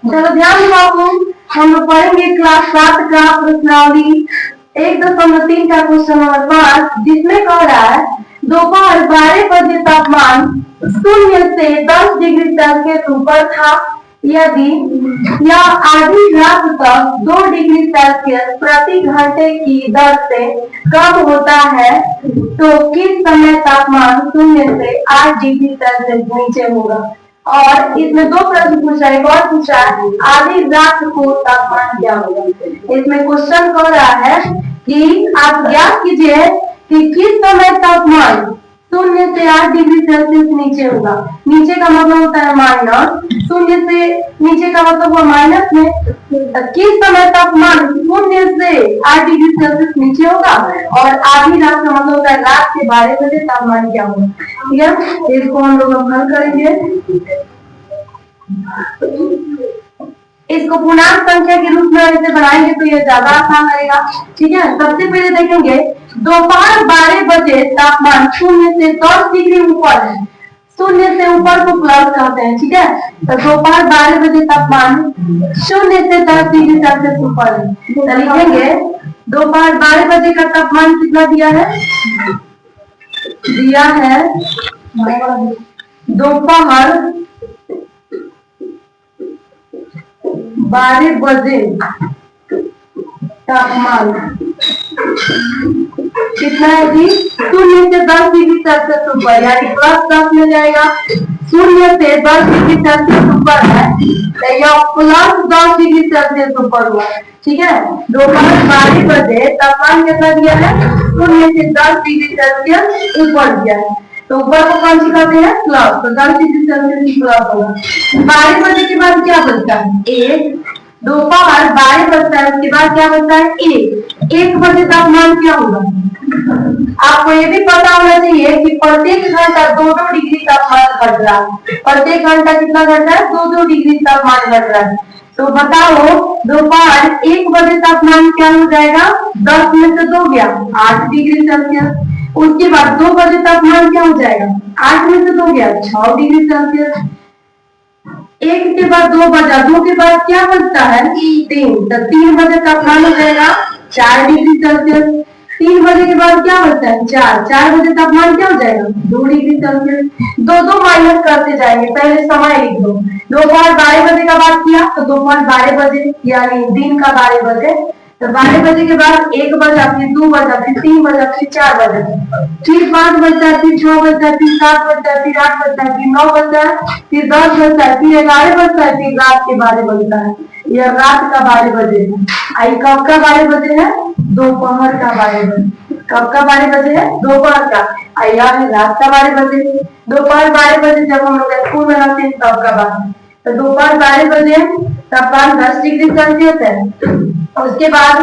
चलो ध्यान दो, हम लोग पढ़ेंगे क्लास 7 का प्रश्नावली 1.3 का क्वेश्चन नंबर 5, जिसमें कह रहा है दोपहर 12 बजे तापमान 0 से 10 डिग्री सेल्सियस ऊपर था, यदि यह आधी रात तक 2 डिग्री सेल्सियस प्रति घंटे की दर से कम होता है तो किस समय तापमान 0 से 8 डिग्री सेल्सियस नीचे होगा। और इसमें दो प्रश्न पूछा है, एक और पूछा है आधी रात को तापमान क्या होगा। इसमें क्वेश्चन कह रहा है कि आप ज्ञात कीजिए कि किस समय तापमान 0 से 8 डिग्री सेल्सियस नीचे होगा। नीचे का मतलब होता है माइनस, 0 से नीचे का मतलब हुआ माइनस में। किस समय तापमान 0 से 8 डिग्री सेल्सियस नीचे होगा और आधी रात का मतलब होता है रात के 12 बजे तापमान क्या होगा। ठीक है, इसको हम लोग हल करेंगे। इसको पूर्णांक संख्या के रूप में ऐसे बनाएंगे तो ये ज्यादा आसान रहेगा। ठीक है, सबसे पहले देखेंगे दोपहर 12 बजे तापमान 0 से 10 डिग्री ऊपर है। 0 से ऊपर को प्लस कहते हैं। ठीक है, तो दोपहर 12 बजे तापमान 0 से 10 डिग्री सेल्सियस ऊपर है। तो लिखेंगे दोपहर 12 बजे का तापमान कितना दिया है, दिया है दोपहर 12 बजे तापमान कितना है जी, 0 से 10 डिग्री सेल्सियस ऊपर, यानी प्लस 10 मिल जाएगा। 0 से 10 डिग्री सेल्सियस ऊपर है तो यह प्लस 10 डिग्री सेल्सियस ऊपर हुआ। ठीक है, दोपहर 12 बजे तापमान कितना दिया है, 0 से 10 डिग्री सेल्सियस ऊपर दिया है। तो ऊपर को कौन सी करते हैं प्लस, तो 10 डिग्री सेल्सियस प्लस होगा। 12 बजे के बाद क्या बचता है, एक। दोपहर 12 बजता है, उसके बाद क्या बचता है, एक बजे तापमान क्या होगा। आपको ये भी पता होना चाहिए कि प्रत्येक घंटा 2-2 डिग्री तापमान घट रहा है। प्रत्येक घंटा कितना घट रहा है, 2-2 डिग्री तापमान घट रहा है। तो बताओ दोपहर 1 बजे तापमान क्या हो जाएगा, 10 में से 2 गया 8 डिग्री सेल्सियस। उसके बाद 2 बजे तापमान क्या हो जाएगा, 8 में से 2 गया 6 डिग्री सेल्सियस। 1 के बाद 2 बजा, 2 के बाद क्या बचता है 3, तो 3 बजे तापमान हो जाएगा 4 डिग्री सेल्सियस। 3 बजे के बाद क्या बचता है 4 बजे तापमान क्या हो जाएगा 2 डिग्री सेल्सियस। 2 माइनस करते जाएंगे, पहले समय लिख दो। दोपहर 12 बजे का बात किया तो दोपहर 12 बजे यानी दिन का 12 बजे, तो 12 बजे के बाद 1 बजा, फिर 2 बजा, फिर 3 बजा, फिर 4 बजा, फिर 5 बजता है, फिर 6 बजता है, फिर 7 बजता है, फिर 8 बजता है, फिर 9 बजता है, फिर 10 बजता है, फिर 11 बजता है, फिर रात के 12 बजता है। यह रात का 12 बजे है। आई कब का 12 बजे है, दोपहर का 12 बजे। कब का 12 बजे है, दोपहर का। आया है रात का 12 बजे। दोपहर 12 बजे जब हम लोग स्कूल में रहते हैं तब का बात है। तो दोपहर 12 बजे तापमान 10 डिग्री सेल्सियस है। उसके बाद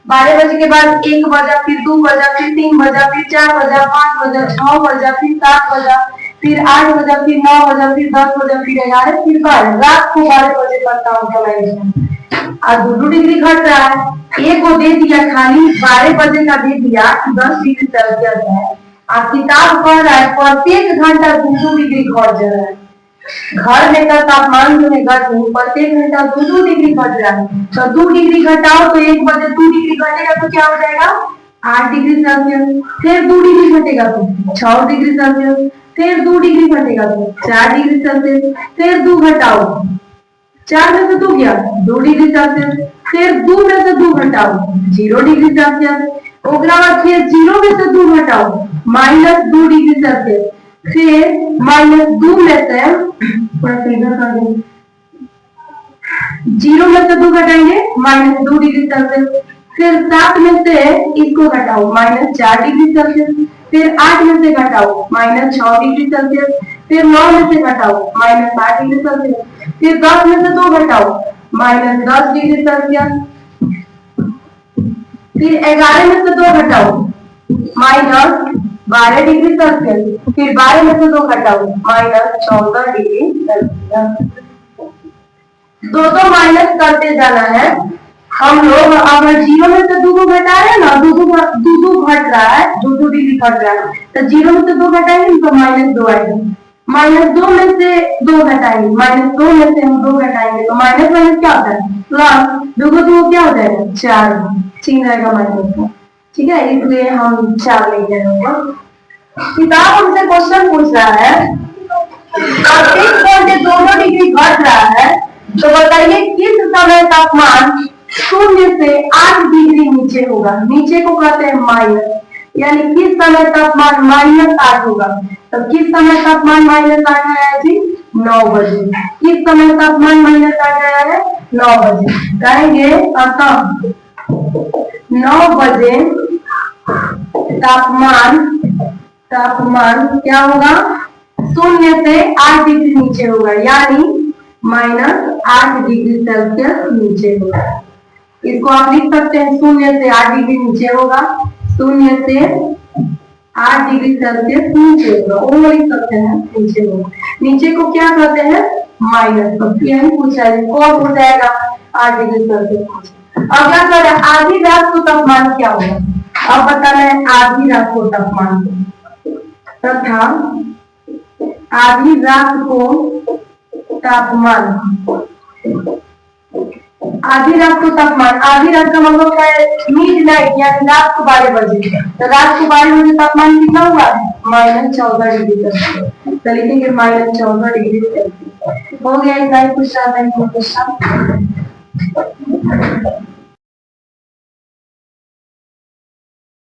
12 बजे के बाद 1 बजा, फिर 2 बजा, फिर 3 बजा, फिर 4 बजा, 5 बजा, 6 बजा, फिर 7 बजा, फिर 8 बजा, फिर 9 बजा, फिर 10 बजा, फिर 11, फिर 12। रात को 12 बजे तक काम चलाएगा। आज 2 डिग्री घट रहा है। एक को दे दिया खाली 12 बजे का दे दिया 10 डिग्री सेल्सियस है। आप किताब पढ़ रहा है प्रत्येक घंटा 2 डिग्री घट जा रहा है। घर में का तापमान जो है घट प्रत्येक घंटा 2 डिग्री घट रहा है। तो 2 डिग्री घटाओ तो 1 बजे 2 डिग्री घटेगा तो क्या हो जाएगा 8 डिग्री सेल्सियस। फिर 2 डिग्री घटेगा तो 6 डिग्री सेल्सियस। फिर 2 डिग्री घटेगा तो 4 डिग्री सेल्सियस। फिर 2 घटाओ, 4 में से 2 गया 2 डिग्री सेल्सियस। फिर 2 में से 2 घटाओ 0 डिग्री सेल्सियस। उसके बाद फिर 0 में से 2 घटाओ -2 डिग्री सेल्सियस। फिर -2 में से 0 में से 2 घटाएंगे -2 डिग्री सेल्सियस। फिर 7 में से इसको घटाओ -4 डिग्री सेल्सियस। फिर 8 में से घटाओ -6 डिग्री सेल्सियस। फिर 9 में से घटाओ -8 डिग्री सेल्सियस। फिर 10 में से 2 घटाओ -10 डिग्री सेल्सियस। फिर 11 में से 2 घटाओ -12 डिग्री सेल्सियस। फिर 12 में से 2 घटाओ -14 डिग्री सेल्सियस। 2 माइनस करते जाना है हम लोग। अगर 0 में से 2 घटा रहे हैं ना, 2 घट रहा है, 2 डिग्री घट रहा है, तो 0 में से 2 घटाएंगे तो -2 आएगा। -2 में से 2 घटाएंगे, -2 में से हम 2 घटाएंगे तो माइनस माइनस क्या होता है प्लस, 2 को 2 क्या हो जाएगा 4, चिन्ह रहेगा माइनस का, ठीक है, इसलिए हम 4 लेते हैं। किताब हमसे क्वेश्चन पूछ रहा है प्रत्येक वोल्टेज 2 डिग्री घट रहा है, तो बताइए किस समय तापमान 0 से 8 डिग्री नीचे होगा। नीचे को कहते हैं माइनस, यानी किस समय तापमान -8 होगा। तो किस समय तापमान -8 आया जी 9 बजे। किस समय तापमान -8 आया है 9 बजे। कहेंगे अतः 9 बजे तापमान क्या होगा 0 से 8 डिग्री नीचे होगा, यानी -8 डिग्री सेल्सियस नीचे होगा। इसको आप लिख सकते हैं 0 से 8 डिग्री नीचे होगा, 0 से 8 डिग्री सेल्सियस नीचे होगा, वो लिख सकते हैं नीचे होगा। नीचे को क्या कहते हैं माइनस, तो यही पूछा है कौन हो जाएगा 8 डिग्री सेल्सियस। अब क्या कर रहे हैं आधी रात को तापमान क्या होगा, अब बताना है आधी रात को तापमान तथा आधी रात को तापमान, आधी रात को तापमान, आधी रात का मतलब क्या है मिड नाइट, यानी रात को 12 बजे। तो रात को 12 बजे तापमान कितना हुआ है -14 डिग्री सेल्सियस, तो लिखेंगे -14 डिग्री सेल्सियस। हो गया इतना ही, कुछ ज्यादा नहीं।